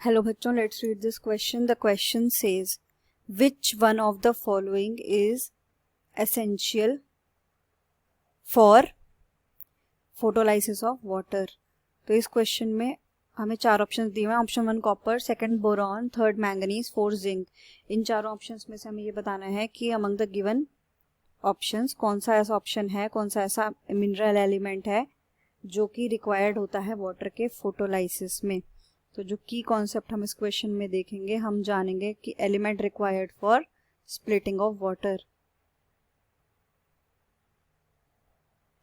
Hello बच्चों, let's read this question. The question says, which one of the following is essential for photolysis of water? तो इस question में हमें चार options दिए हुए हैं. Option 1 copper, second boron, third manganese, fourth zinc. इन चारों ऑप्शंस में से हमें ये बताना है कि अमंग द गिवन ऑप्शंस कौन सा ऐसा ऑप्शन है, कौन सा ऐसा मिनरल एलिमेंट है जो कि रिक्वायर्ड होता है वाटर के फोटोलाइसिस में. तो जो की कॉन्सेप्ट हम इस क्वेश्चन में देखेंगे, हम जानेंगे कि element required for splitting of water.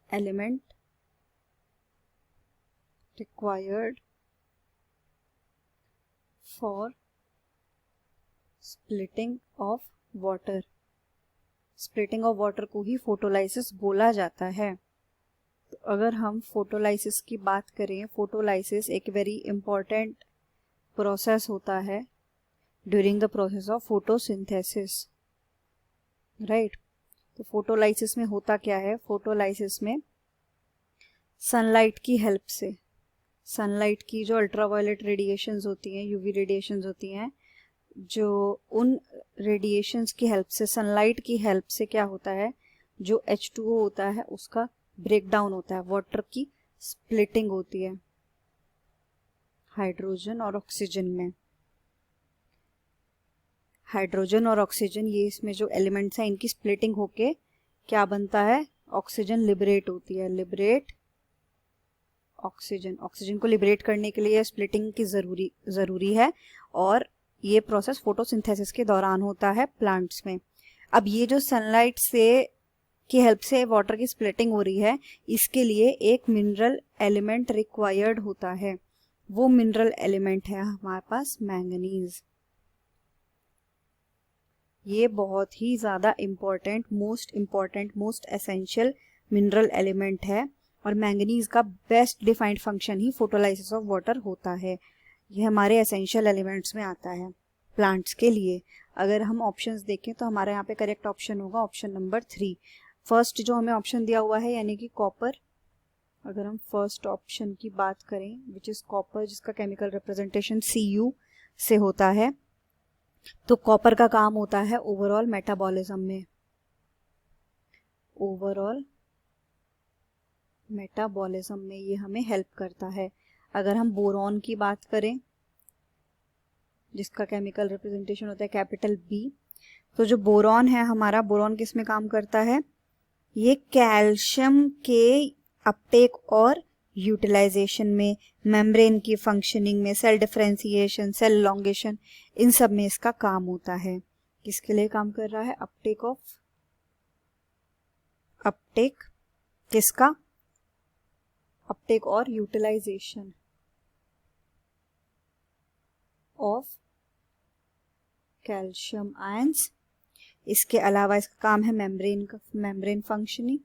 Element required for splitting of water. Splitting of water को ही फोटोलाइसिस बोला जाता है. तो अगर हम फोटोलाइसिस की बात करें, फोटोलाइसिस एक वेरी इंपॉर्टेंट प्रोसेस होता है during the process of photosynthesis, right. तो फोटोलाइसिस में होता क्या है? फोटोलाइसिस में सनलाइट की हेल्प से, सनलाइट की जो अल्ट्रावायलेट रेडिएशंस होती हैं, यूवी रेडिएशंस होती हैं, जो उन रेडिएशंस की हेल्प से, सनलाइट की हेल्प से क्या होता है, जो H2O होता है उसका ब्रेक डाउन होता है, वाटर की स्प्लिटिंग होती है हाइड्रोजन और ऑक्सीजन में. हाइड्रोजन और ऑक्सीजन, ये इसमें जो एलिमेंट्स हैं, इनकी स्प्लिटिंग होके क्या बनता है? ऑक्सीजन लिबरेट होती है. Liberate oxygen. ऑक्सीजन को लिबरेट करने के लिए स्प्लिटिंग की जरूरी है और ये प्रोसेस फोटोसिंथेसिस के दौरान होता है प्लांट्स में. अब ये जो सनलाइट से की हेल्प से वाटर की स्प्लिटिंग हो रही है, इसके लिए एक मिनरल एलिमेंट रिक्वायर्ड होता है. वो मिनरल एलिमेंट है हमारे पास मैंगनीज. ये बहुत ही ज़्यादा important, most essential mineral element है और मैंगनीज का best defined function he photolysis of water होता है. ये हमारे एसेंशियल एलिमेंट्स में आता है प्लांट्स के लिए. अगर हम ऑप्शंस देखें तो हमारे यहाँ पे करेक्ट ऑप्शन होगा ऑप्शन नंबर 3. फर्स्ट जो हमें ऑप्शन दिया हुआ है यानी कि कॉपर. अगर हम फर्स्ट ऑप्शन की बात करें विच इज कॉपर, जिसका केमिकल रिप्रेजेंटेशन Cu से होता है, तो कॉपर का काम होता है ओवरऑल मेटाबॉलिज्म में. ओवरऑल मेटाबॉलिज्म में ये हमें हेल्प करता है. अगर हम बोरॉन की बात करें जिसका केमिकल रिप्रेजेंटेशन होता है कैपिटल B, तो जो बोरॉन है हमारा, बोरॉन किस में काम करता है? ये कैल्शियम के अपटेक और यूटिलाइजेशन में, मेम्ब्रेन की फंक्शनिंग में, सेल डिफरेंशिएशन, सेल एलोंगेशन, इन सब में इसका काम होता है. किसके लिए काम कर रहा है? अपटेक किसका? अपटेक और यूटिलाइजेशन ऑफ कैल्शियम आयंस. इसके अलावा इसका काम है membrane functioning,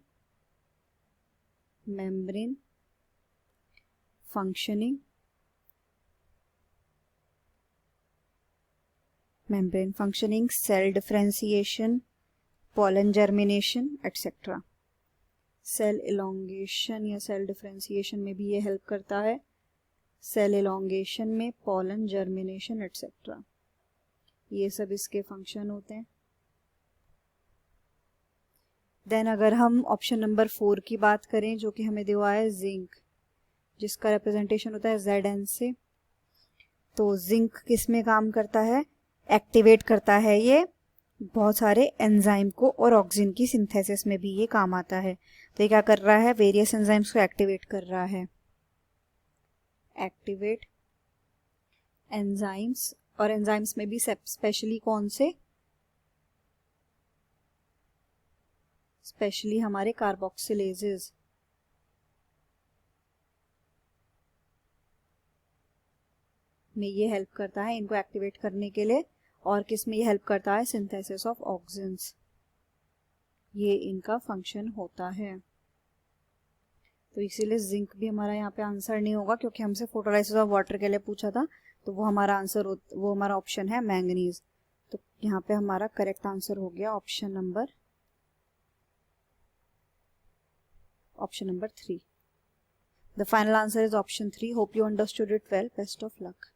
cell differentiation, pollen germination etcetera. Cell elongation या सेल डिफरेंशिएशन में भी ये हेल्प करता है, सेल एलोंगेशन में, पॉलन जर्मिनेशन एटसेट्रा. ये सब इसके फंक्शन होते हैं. देन अगर हम ऑप्शन नंबर 4 की बात करें जो कि हमें दिया है जिंक, जिसका रिप्रेजेंटेशन होता है Zn से, तो जिंक किस में काम करता है? एक्टिवेट करता है ये बहुत सारे एंजाइम को, और ऑक्सीजन की सिंथेसिस में भी ये काम आता है. तो ये क्या कर रहा है? वेरियस एंजाइम्स को एक्टिवेट कर रहा है. एक्टिवेट एंजाइम्स, और एंजाइम्स में भी स्पेशली कौन से? स्पेशली हमारे कार्बोक्सिलेजेस. में ये हेल्प करता है इनको एक्टिवेट करने के लिए. और किस में ये हेल्प करता है? Synthesis of oxygens. ये इनका फंक्शन होता है. तो इसीलिए जिंक भी हमारा यहाँ पे आंसर नहीं होगा, क्योंकि हमसे फोटोलाइसिस ऑफ वाटर के लिए पूछा था, तो वो हमारा आंसर वो हमारा ऑप्शन है मैंगनीज. तो यहाँ पे हमारा करेक्ट आंसर हो गया option number 3. The final answer is option 3. Hope you understood it well. Best of luck.